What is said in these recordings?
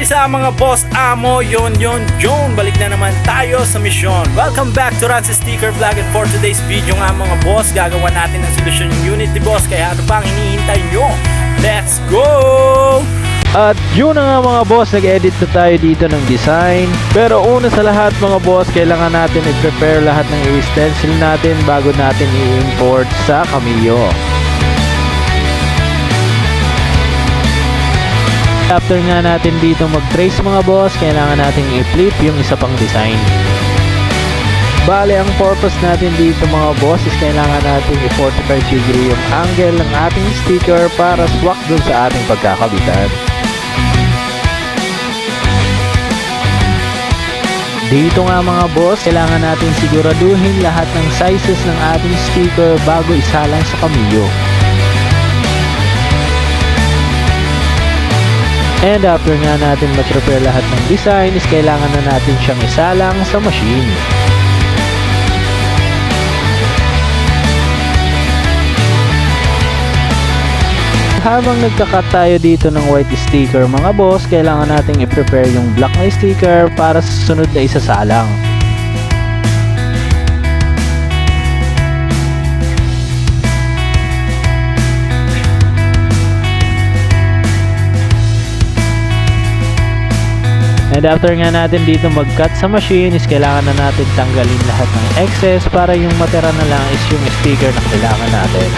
Umpisa mga boss amo, yon. Balik na naman tayo sa misyon. Welcome back to Rancy Sticker Vlog, and for today's video nga mga boss, gagawa natin ng solusyon yung unit ni boss. Kaya ano pang hinihintay nyo? Let's go! At yun na nga mga boss, nag-edit na tayo dito ng design. Pero una sa lahat mga boss, kailangan natin i-prepare lahat ng stencil natin bago natin i-import sa Cameo. After nga natin dito mag-trace mga boss, kailangan natin i-flip yung isa pang design. Bale, ang purpose natin dito mga boss is kailangan natin i-45 degree yung angle ng ating sticker para swak dun sa ating pagkakabitan. Dito nga mga boss, kailangan natin siguraduhin lahat ng sizes ng ating sticker bago isalang sa Cameo. And after nga natin mag-prepare lahat ng design is kailangan na natin siyang isalang sa machine. Habang nagka-cut tayo dito ng white sticker mga boss, kailangan natin i-prepare yung black na sticker para sa susunod na isasalang. And after nga natin dito mag-cut sa machine is kailangan na natin tanggalin lahat ng excess para yung matira na lang is yung sticker na kailangan natin.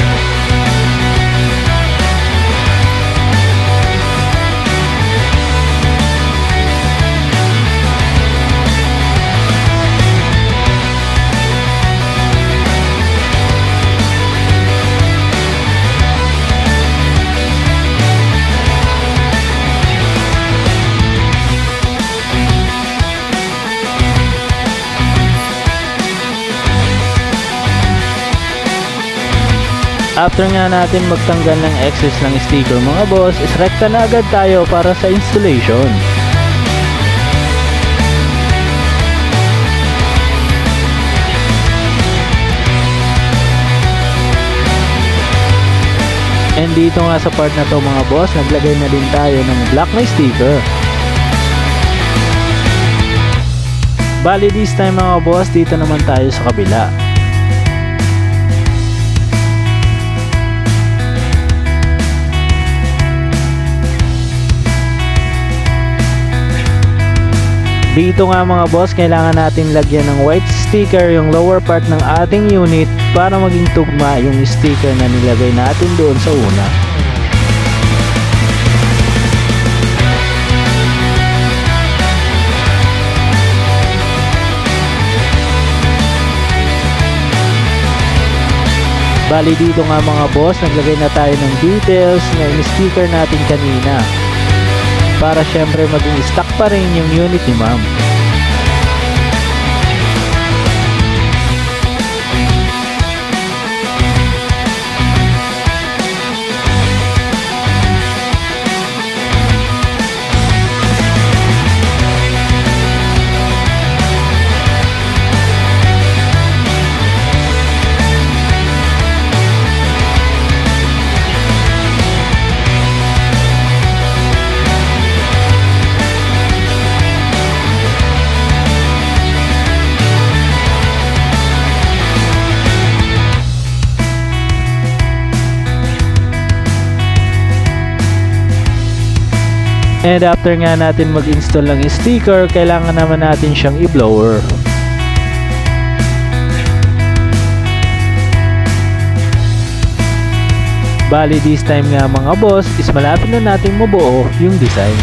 After nga natin magtanggal ng excess ng sticker mga boss, is rekta na agad tayo para sa installation. And dito nga sa part na to mga boss, naglagay na din tayo ng black na sticker. Bali this time mga boss, dito naman tayo sa kabila. Dito nga mga boss, kailangan natin lagyan ng white sticker yung lower part ng ating unit para maging tugma yung sticker na nilagay natin doon sa una. Bali dito nga mga boss, naglagay na tayo ng details na yung sticker natin kanina, para syempre maging stock pa rin yung unit ni ma'am. And after nga natin mag-install ng sticker, kailangan naman natin siyang i-blower. Bali this time nga mga boss, is malapit na natin mabuo yung design.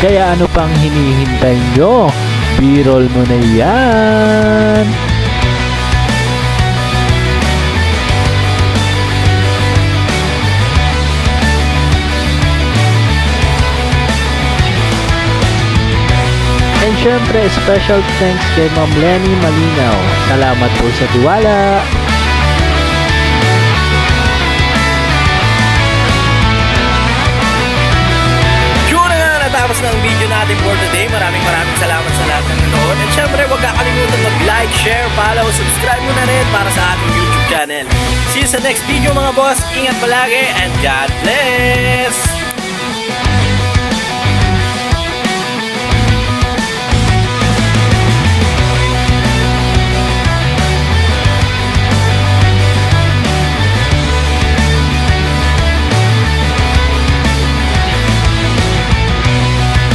Kaya ano pang hinihintay nyo? B-roll mo na yan! And syempre, special thanks kay Ma'am Lenny Malinaw. Salamat po sa tiwala! Natapos na ang video natin for today. Maraming salamat sa lahat ng nanood. And syempre, huwag kakalimutan mag-like, share, follow below, subscribe mo na rin para sa ating YouTube channel. See you sa next video mga boss. Ingat palagi and God bless!